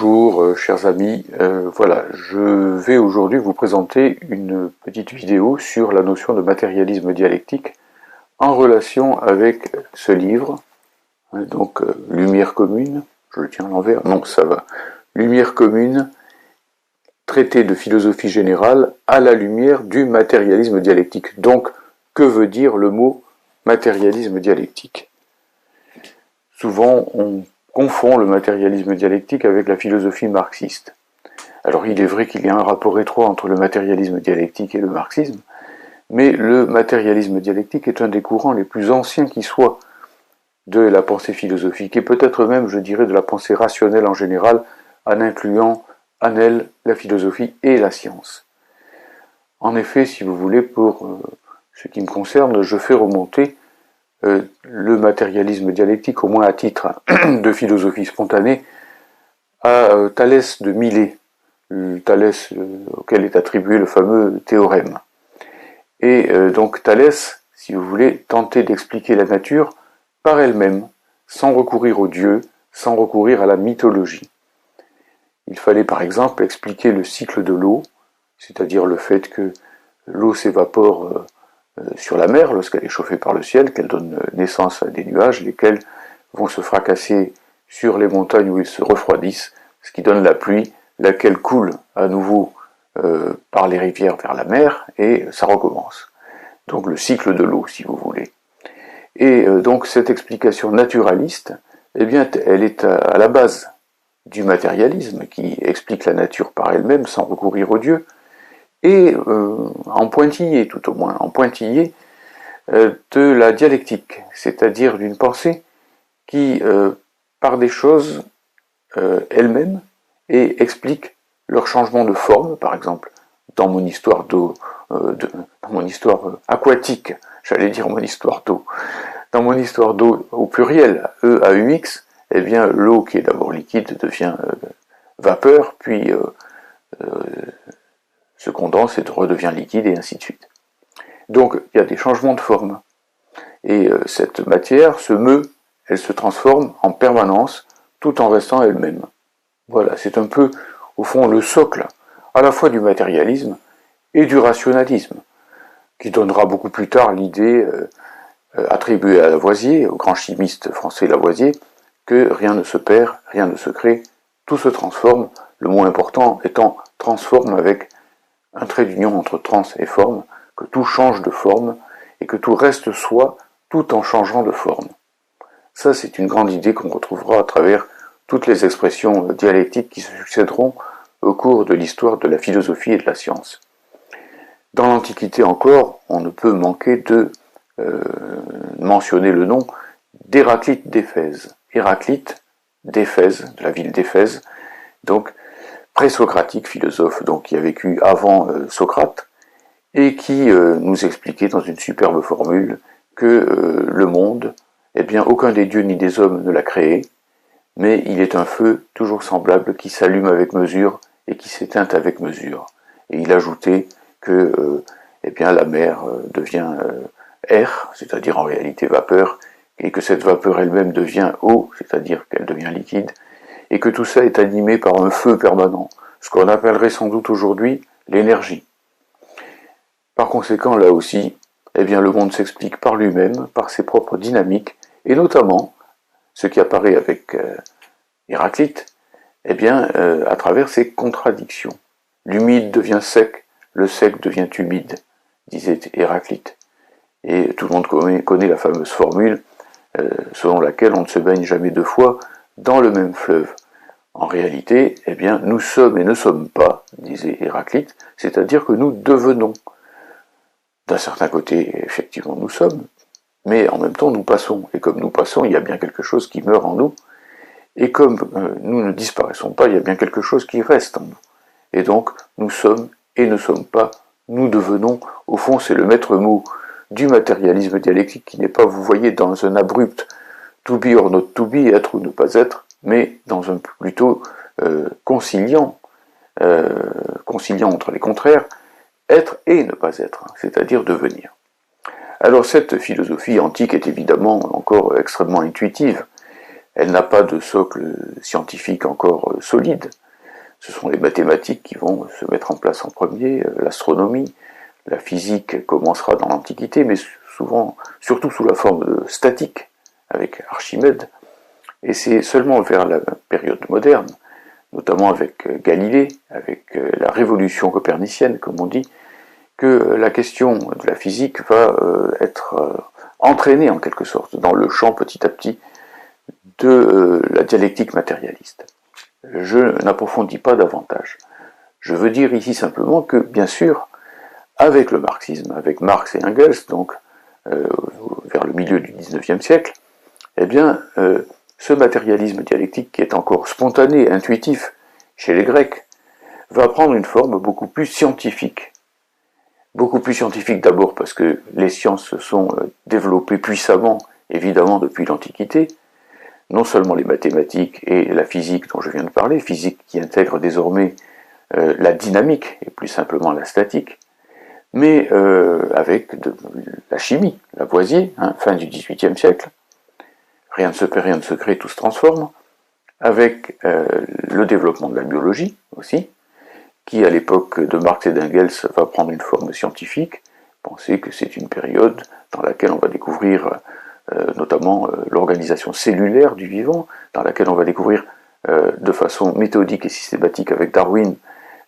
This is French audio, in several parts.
Bonjour chers amis, voilà, je vais aujourd'hui vous présenter une petite vidéo sur la notion de matérialisme dialectique en relation avec ce livre, donc Lumière commune, je le tiens à l'envers, non ça va, Lumière commune, traité de philosophie générale à la lumière du matérialisme dialectique. Donc, que veut dire le mot matérialisme dialectique? Souvent, on confond le matérialisme dialectique avec la philosophie marxiste. Alors il est vrai qu'il y a un rapport étroit entre le matérialisme dialectique et le marxisme, mais le matérialisme dialectique est un des courants les plus anciens qui soit de la pensée philosophique, et peut-être même, je dirais, de la pensée rationnelle en général, en incluant en elle la philosophie et la science. En effet, si vous voulez, pour ce qui me concerne, je fais remonter le matérialisme dialectique, au moins à titre de philosophie spontanée, à Thalès de Milet, Thalès auquel est attribué le fameux théorème. Et donc Thalès, si vous voulez, tentait d'expliquer la nature par elle-même, sans recourir aux dieux, sans recourir à la mythologie. Il fallait par exemple expliquer le cycle de l'eau, c'est-à-dire le fait que l'eau s'évapore sur la mer lorsqu'elle est chauffée par le ciel, qu'elle donne naissance à des nuages, lesquels vont se fracasser sur les montagnes où ils se refroidissent, ce qui donne la pluie, laquelle coule à nouveau par les rivières vers la mer, et ça recommence. Donc le cycle de l'eau, si vous voulez. Et donc cette explication naturaliste, eh bien, elle est à la base du matérialisme, qui explique la nature par elle-même, sans recourir aux dieux, et en pointillé, tout au moins, en pointillé de la dialectique, c'est-à-dire d'une pensée qui part des choses elles-mêmes et explique leur changement de forme, par exemple, dans mon histoire d'eau, dans mon histoire aquatique, j'allais dire mon histoire d'eau, dans mon histoire d'eau au pluriel, EAUX, eh bien l'eau qui est d'abord liquide devient vapeur, puis se condense et redevient liquide, et ainsi de suite. Donc il y a des changements de forme. Et cette matière se meut, elle se transforme en permanence, tout en restant elle-même. Voilà, c'est un peu, au fond, le socle, à la fois du matérialisme et du rationalisme, qui donnera beaucoup plus tard l'idée attribuée à Lavoisier, au grand chimiste français Lavoisier, que rien ne se perd, rien ne se crée, tout se transforme, le mot important étant transforme avec un trait d'union entre trans et forme, que tout change de forme et que tout reste soi tout en changeant de forme. Ça, c'est une grande idée qu'on retrouvera à travers toutes les expressions dialectiques qui se succéderont au cours de l'histoire de la philosophie et de la science. Dans l'Antiquité encore, on ne peut manquer de mentionner le nom d'Héraclite d'Éphèse. Héraclite d'Éphèse, de la ville d'Éphèse, donc présocratique, philosophe donc, qui a vécu avant Socrate, et qui nous expliquait dans une superbe formule que le monde, eh bien, aucun des dieux ni des hommes ne l'a créé, mais il est un feu toujours semblable qui s'allume avec mesure et qui s'éteint avec mesure. Et il ajoutait que eh bien, la mer devient air, c'est-à-dire en réalité vapeur, et que cette vapeur elle-même devient eau, c'est-à-dire qu'elle devient liquide, et que tout ça est animé par un feu permanent, ce qu'on appellerait sans doute aujourd'hui l'énergie. Par conséquent, là aussi, eh bien, le monde s'explique par lui-même, par ses propres dynamiques, et notamment, ce qui apparaît avec Héraclite, eh bien, à travers ses contradictions. L'humide devient sec, le sec devient humide, disait Héraclite. Et tout le monde connaît la fameuse formule selon laquelle on ne se baigne jamais deux fois dans le même fleuve. En réalité, eh bien, nous sommes et ne sommes pas, disait Héraclite, c'est-à-dire que nous devenons. D'un certain côté, effectivement, nous sommes, mais en même temps, nous passons. Et comme nous passons, il y a bien quelque chose qui meurt en nous. Et comme nous ne disparaissons pas, il y a bien quelque chose qui reste en nous. Et donc, nous sommes et ne sommes pas, nous devenons. Au fond, c'est le maître mot du matérialisme dialectique qui n'est pas, vous voyez, dans un abrupt to be or not to be, être ou ne pas être, mais dans un plutôt conciliant entre les contraires, être et ne pas être, c'est-à-dire devenir. Alors cette philosophie antique est évidemment encore extrêmement intuitive, elle n'a pas de socle scientifique encore solide. Ce sont les mathématiques qui vont se mettre en place en premier, l'astronomie, la physique commencera dans l'Antiquité, mais souvent, surtout sous la forme de statique, avec Archimède, et c'est seulement vers la période moderne, notamment avec Galilée, avec la révolution copernicienne, comme on dit, que la question de la physique va être entraînée en quelque sorte dans le champ petit à petit de la dialectique matérialiste. Je n'approfondis pas davantage. Je veux dire ici simplement que, bien sûr, avec le marxisme, avec Marx et Engels, donc vers le milieu du XIXe siècle, eh bien, ce matérialisme dialectique qui est encore spontané, intuitif chez les Grecs, va prendre une forme beaucoup plus scientifique. Beaucoup plus scientifique d'abord parce que les sciences se sont développées puissamment, évidemment, depuis l'Antiquité, non seulement les mathématiques et la physique dont je viens de parler, physique qui intègre désormais la dynamique et plus simplement la statique, mais avec la chimie, Lavoisier, fin du XVIIIe siècle, rien ne se perd, rien ne se crée, tout se transforme, avec le développement de la biologie aussi, qui à l'époque de Marx et d'Engels va prendre une forme scientifique. Pensez que c'est une période dans laquelle on va découvrir notamment l'organisation cellulaire du vivant, dans laquelle on va découvrir de façon méthodique et systématique avec Darwin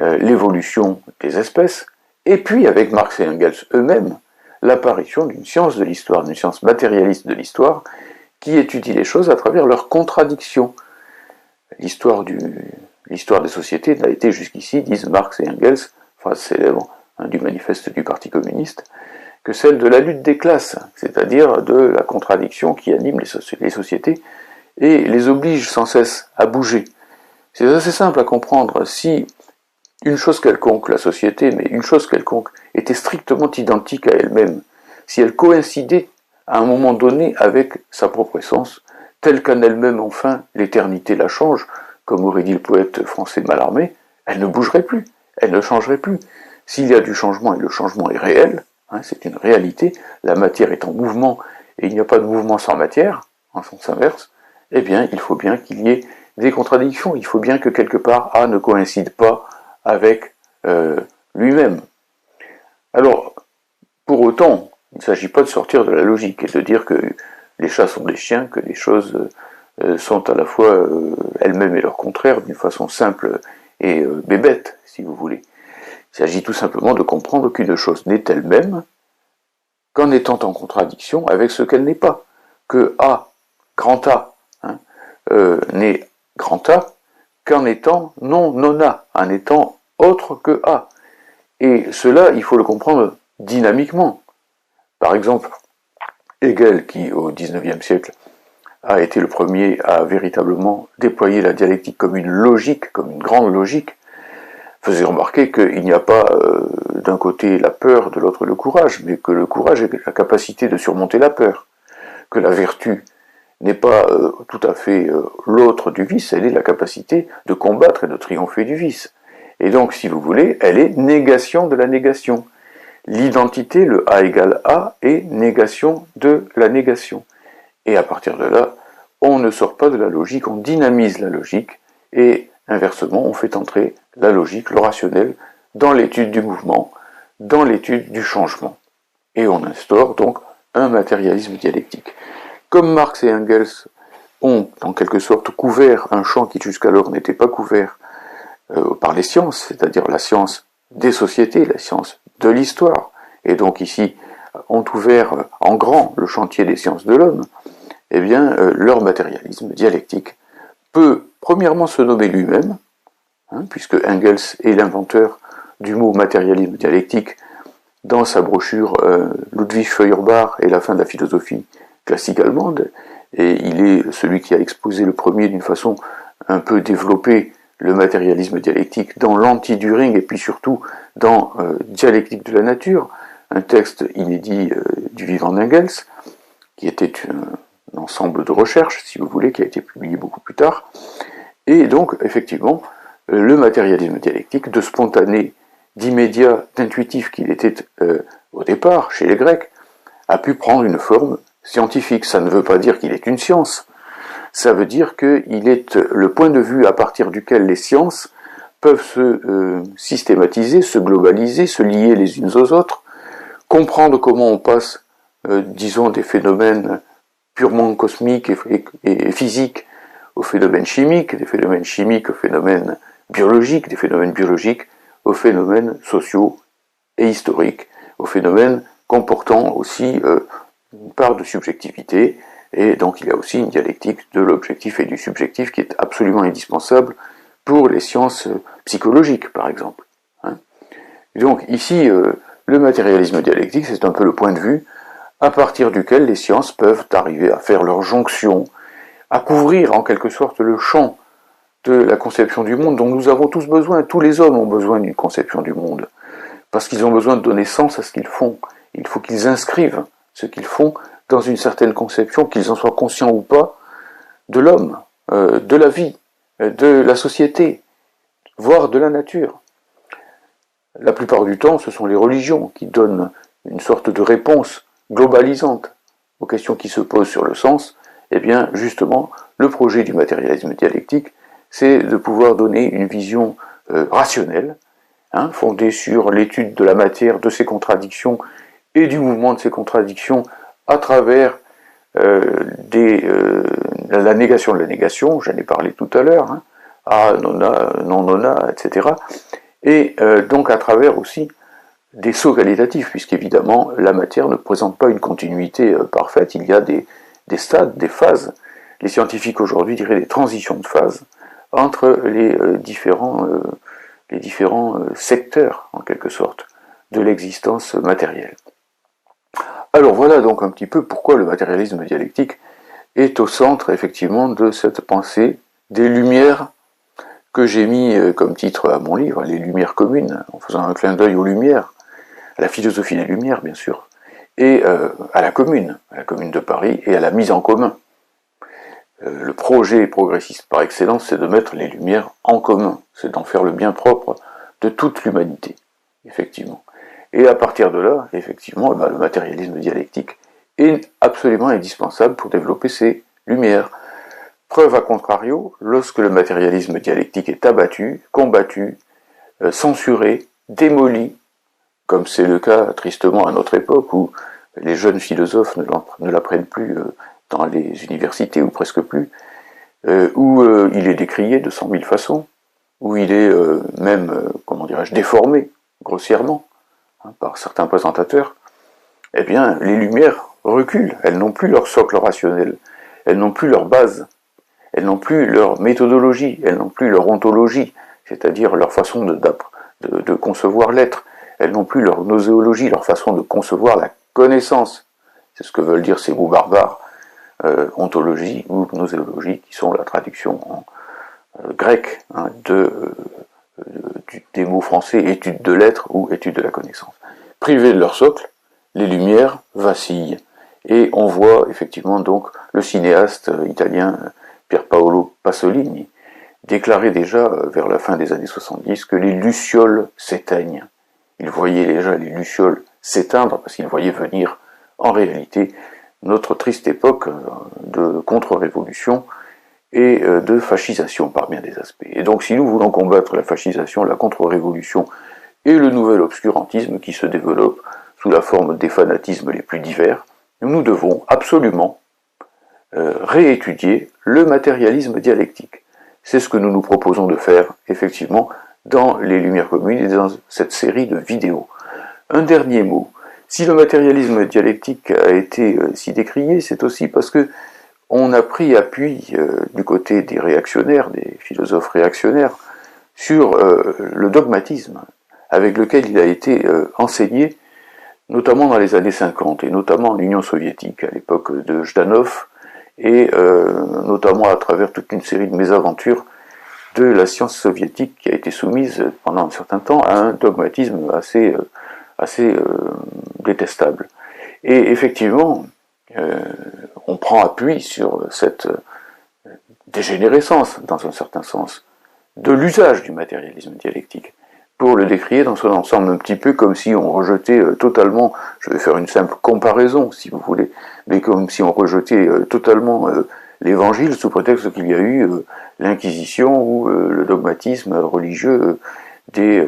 l'évolution des espèces, et puis avec Marx et Engels eux-mêmes, l'apparition d'une science de l'histoire, d'une science matérialiste de l'histoire, qui étudie les choses à travers leurs contradictions. L'histoire des sociétés n'a été jusqu'ici, disent Marx et Engels, phrase célèbre du manifeste du Parti communiste, que celle de la lutte des classes, c'est-à-dire de la contradiction qui anime les sociétés et les oblige sans cesse à bouger. C'est assez simple à comprendre. Si une chose quelconque, la société, mais une chose quelconque, était strictement identique à elle-même, si elle coïncidait à un moment donné avec sa propre essence, telle qu'en elle-même, enfin, l'éternité la change, comme aurait dit le poète français Mallarmé, elle ne bougerait plus, elle ne changerait plus. S'il y a du changement, et le changement est réel, c'est une réalité, la matière est en mouvement, et il n'y a pas de mouvement sans matière, en sens inverse, eh bien, il faut bien qu'il y ait des contradictions, il faut bien que quelque part A ne coïncide pas avec lui-même. Alors, pour autant, il ne s'agit pas de sortir de la logique et de dire que les chats sont des chiens, que les choses sont à la fois elles-mêmes et leur contraire d'une façon simple et bébête, si vous voulez. Il s'agit tout simplement de comprendre qu'une chose n'est elle-même qu'en étant en contradiction avec ce qu'elle n'est pas. Que A, grand A, n'est grand A qu'en étant non A, en étant autre que A. Et cela, il faut le comprendre dynamiquement. Par exemple, Hegel, qui au XIXe siècle a été le premier à véritablement déployer la dialectique comme une logique, comme une grande logique, faisait remarquer qu'il n'y a pas d'un côté la peur, de l'autre le courage, mais que le courage est la capacité de surmonter la peur, que la vertu n'est pas tout à fait l'autre du vice, elle est la capacité de combattre et de triompher du vice. Et donc, si vous voulez, elle est négation de la négation. L'identité, le A égale A, est négation de la négation. Et à partir de là, on ne sort pas de la logique, on dynamise la logique, et inversement, on fait entrer la logique, le rationnel, dans l'étude du mouvement, dans l'étude du changement. Et on instaure donc un matérialisme dialectique. Comme Marx et Engels ont, en quelque sorte, couvert un champ qui jusqu'alors n'était pas couvert par les sciences, c'est-à-dire la science des sociétés, la science de l'histoire, et donc ici ont ouvert en grand le chantier des sciences de l'homme, eh bien, leur matérialisme dialectique peut premièrement se nommer lui-même, puisque Engels est l'inventeur du mot matérialisme dialectique dans sa brochure Ludwig Feuerbach et la fin de la philosophie classique allemande, et il est celui qui a exposé le premier d'une façon un peu développée le matérialisme dialectique dans l'anti-Düring et puis surtout dans Dialectique de la nature, un texte inédit du vivant d'Engels, qui était un ensemble de recherches, si vous voulez, qui a été publié beaucoup plus tard. Et donc, effectivement, le matérialisme dialectique, de spontané, d'immédiat, d'intuitif qu'il était au départ chez les Grecs, a pu prendre une forme scientifique. Ça ne veut pas dire qu'il est une science. ça veut dire qu'il est le point de vue à partir duquel les sciences peuvent se systématiser, se globaliser, se lier les unes aux autres, comprendre comment on passe, disons, des phénomènes purement cosmiques et physiques aux phénomènes chimiques, des phénomènes chimiques aux phénomènes biologiques, des phénomènes biologiques aux phénomènes sociaux et historiques, aux phénomènes comportant aussi une part de subjectivité, et donc il y a aussi une dialectique de l'objectif et du subjectif qui est absolument indispensable pour les sciences psychologiques, par exemple. Et donc ici, le matérialisme dialectique, c'est un peu le point de vue à partir duquel les sciences peuvent arriver à faire leur jonction, à couvrir en quelque sorte le champ de la conception du monde dont nous avons tous besoin. Tous les hommes ont besoin d'une conception du monde, parce qu'ils ont besoin de donner sens à ce qu'ils font. Il faut qu'ils inscrivent ce qu'ils font dans une certaine conception, qu'ils en soient conscients ou pas, de l'homme, de la vie, de la société, voire de la nature. La plupart du temps, ce sont les religions qui donnent une sorte de réponse globalisante aux questions qui se posent sur le sens. Eh bien, justement, le projet du matérialisme dialectique, c'est de pouvoir donner une vision rationnelle, fondée sur l'étude de la matière, de ses contradictions et du mouvement de ces contradictions à travers la négation de la négation, j'en ai parlé tout à l'heure, a, nona, non nona, etc. Et donc à travers aussi des sauts qualitatifs, puisqu'évidemment la matière ne présente pas une continuité parfaite, il y a des stades, des phases. Les scientifiques aujourd'hui diraient des transitions de phase entre les différents secteurs, en quelque sorte, de l'existence matérielle. Alors voilà donc un petit peu pourquoi le matérialisme dialectique est au centre effectivement de cette pensée des Lumières que j'ai mis comme titre à mon livre, les Lumières communes, en faisant un clin d'œil aux Lumières, à la philosophie des Lumières bien sûr, et à la commune de Paris, et à la mise en commun. Le projet progressiste par excellence, c'est de mettre les Lumières en commun, c'est d'en faire le bien propre de toute l'humanité, effectivement. Et à partir de là, effectivement, le matérialisme dialectique est absolument indispensable pour développer ces lumières. Preuve à contrario, lorsque le matérialisme dialectique est abattu, combattu, censuré, démoli, comme c'est le cas tristement à notre époque où les jeunes philosophes ne l'apprennent plus dans les universités, ou presque plus, où il est décrié de 100 000 façons, où il est même, déformé, grossièrement, par certains présentateurs, eh bien, les Lumières reculent, elles n'ont plus leur socle rationnel, elles n'ont plus leur base, elles n'ont plus leur méthodologie, elles n'ont plus leur ontologie, c'est-à-dire leur façon de concevoir l'être, elles n'ont plus leur noséologie, leur façon de concevoir la connaissance. C'est ce que veulent dire ces mots barbares, ontologie ou noséologie, qui sont la traduction en grec des mots français étude de l'être ou étude de la connaissance. Privés de leur socle, les Lumières vacillent. Et on voit effectivement donc le cinéaste italien Pier Paolo Pasolini déclarer déjà vers la fin des années 70 que les lucioles s'éteignent. Il voyait déjà les lucioles s'éteindre parce qu'il voyait venir en réalité notre triste époque de contre-révolution et de fascisation par bien des aspects. Et donc si nous voulons combattre la fascisation, la contre-révolution et le nouvel obscurantisme qui se développe sous la forme des fanatismes les plus divers, nous devons absolument réétudier le matérialisme dialectique. C'est ce que nous nous proposons de faire, effectivement, dans les Lumières communes et dans cette série de vidéos. Un dernier mot. Si le matérialisme dialectique a été si décrié, c'est aussi parce que on a pris appui du côté des réactionnaires, des philosophes réactionnaires, sur le dogmatisme avec lequel il a été enseigné, notamment dans les années 50, et notamment en Union soviétique, à l'époque de Jdanov, et notamment à travers toute une série de mésaventures de la science soviétique qui a été soumise pendant un certain temps à un dogmatisme assez détestable. Et effectivement, on prend appui sur cette dégénérescence, dans un certain sens, de l'usage du matérialisme dialectique, pour le décrire dans son ensemble, un petit peu comme si on rejetait totalement, je vais faire une simple comparaison si vous voulez, mais comme si on rejetait totalement l'Évangile sous prétexte qu'il y a eu l'Inquisition ou le dogmatisme religieux des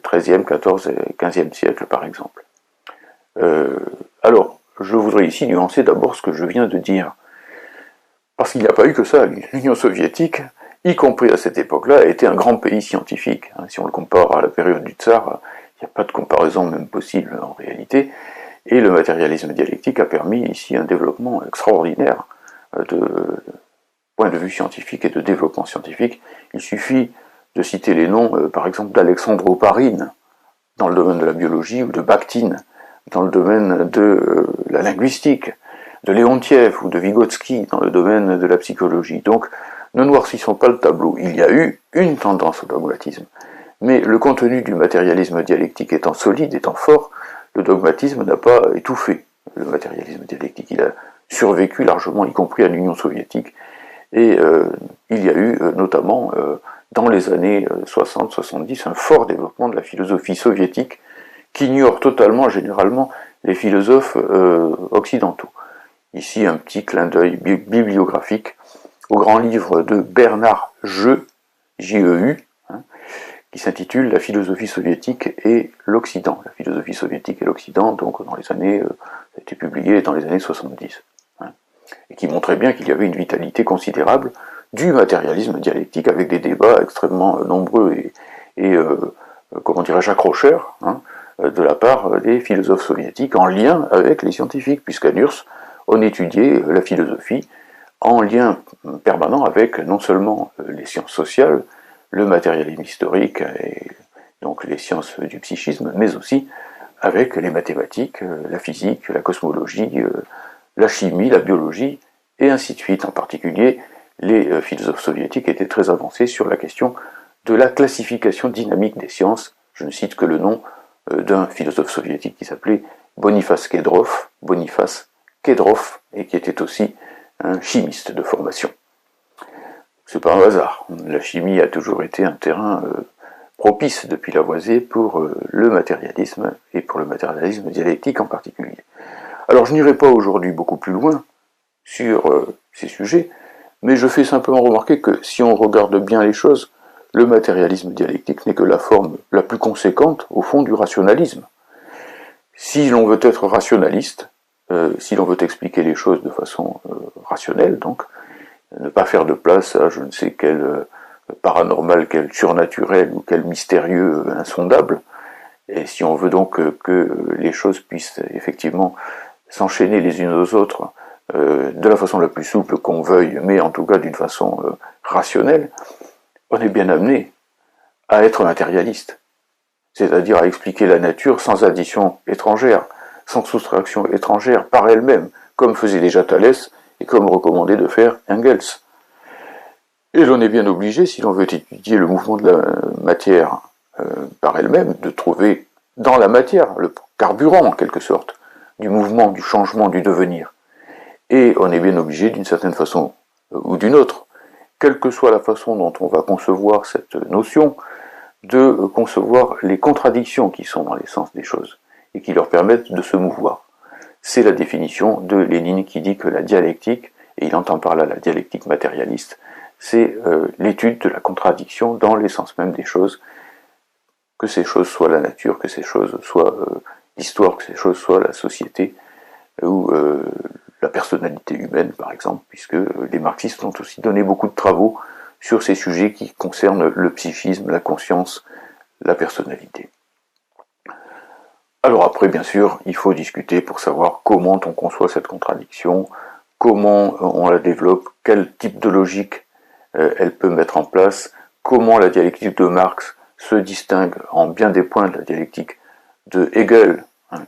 XIIIe, XIVe et XVe siècles, par exemple. Alors, je voudrais ici nuancer d'abord ce que je viens de dire. Parce qu'il n'y a pas eu que ça. L'Union soviétique, y compris à cette époque-là, a été un grand pays scientifique. Si on le compare à la période du Tsar, il n'y a pas de comparaison même possible en réalité. Et le matérialisme dialectique a permis ici un développement extraordinaire de point de vue scientifique et de développement scientifique. Il suffit de citer les noms, par exemple, d'Alexandre Oparin dans le domaine de la biologie ou de Bakhtin dans le domaine de la linguistique, de Leontiev ou de Vygotsky dans le domaine de la psychologie. Donc, ne noircissons pas le tableau. Il y a eu une tendance au dogmatisme. Mais le contenu du matérialisme dialectique étant solide, étant fort, le dogmatisme n'a pas étouffé le matérialisme dialectique. Il a survécu largement, y compris à l'Union soviétique. Et il y a eu notamment, dans les années 60-70, un fort développement de la philosophie soviétique qui ignore totalement, généralement, les philosophes occidentaux. Ici, un petit clin d'œil bibliographique au grand livre de Bernard Jeu, J-E-U, qui s'intitule La philosophie soviétique et l'Occident. La philosophie soviétique et l'Occident, donc dans les années, ça a été publié dans les années 70. Et qui montrait bien qu'il y avait une vitalité considérable du matérialisme dialectique avec des débats extrêmement nombreux et comment dirais-je, accrocheurs, de la part des philosophes soviétiques en lien avec les scientifiques, puisqu'à NURSS, on étudiait la philosophie en lien permanent avec non seulement les sciences sociales, le matérialisme historique et donc les sciences du psychisme, mais aussi avec les mathématiques, la physique, la cosmologie, la chimie, la biologie, et ainsi de suite. En particulier, les philosophes soviétiques étaient très avancés sur la question de la classification dynamique des sciences. Je ne cite que le nom d'un philosophe soviétique qui s'appelait Boniface Kedrov, et qui était aussi un chimiste de formation. C'est pas un hasard. La chimie a toujours été un terrain propice depuis Lavoisier pour le matérialisme et pour le matérialisme dialectique en particulier. Alors je n'irai pas aujourd'hui beaucoup plus loin sur ces sujets, mais je fais simplement remarquer que si on regarde bien les choses, le matérialisme dialectique n'est que la forme la plus conséquente, au fond, du rationalisme. Si l'on veut être rationaliste, si l'on veut expliquer les choses de façon rationnelle, donc, ne pas faire de place à je ne sais quel paranormal, quel surnaturel ou quel mystérieux insondable, et si on veut donc que les choses puissent effectivement s'enchaîner les unes aux autres de la façon la plus souple qu'on veuille, mais en tout cas d'une façon rationnelle, on est bien amené à être matérialiste, c'est-à-dire à expliquer la nature sans addition étrangère, sans soustraction étrangère par elle-même, comme faisait déjà Thalès et comme recommandait de faire Engels. Et l'on est bien obligé, si l'on veut étudier le mouvement de la matière par elle-même, de trouver dans la matière le carburant, en quelque sorte, du mouvement, du changement, du devenir. Et on est bien obligé, d'une certaine façon ou d'une autre, quelle que soit la façon dont on va concevoir cette notion, de concevoir les contradictions qui sont dans l'essence des choses et qui leur permettent de se mouvoir. C'est la définition de Lénine qui dit que la dialectique, et il entend par là la dialectique matérialiste, c'est l'étude de la contradiction dans l'essence même des choses, que ces choses soient la nature, que ces choses soient l'histoire, que ces choses soient la société, ou la personnalité humaine, par exemple, puisque les marxistes ont aussi donné beaucoup de travaux sur ces sujets qui concernent le psychisme, la conscience, la personnalité. Alors après, bien sûr, il faut discuter pour savoir comment on conçoit cette contradiction, comment on la développe, quel type de logique elle peut mettre en place, comment la dialectique de Marx se distingue en bien des points de la dialectique de Hegel,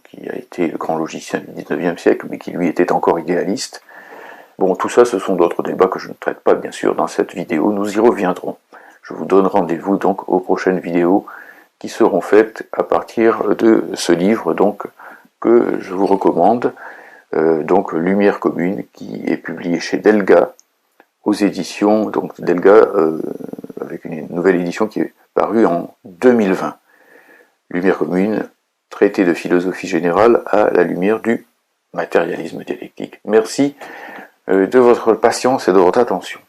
qui a été le grand logicien du XIXe siècle, mais qui lui était encore idéaliste. Bon, tout ça, ce sont d'autres débats que je ne traite pas, bien sûr, dans cette vidéo. Nous y reviendrons. Je vous donne rendez-vous donc aux prochaines vidéos qui seront faites à partir de ce livre, donc, que je vous recommande, donc Lumière commune, qui est publié chez Delga, aux éditions, donc Delga, avec une nouvelle édition qui est parue en 2020. Lumière commune, traité de philosophie générale à la lumière du matérialisme dialectique. Merci de votre patience et de votre attention.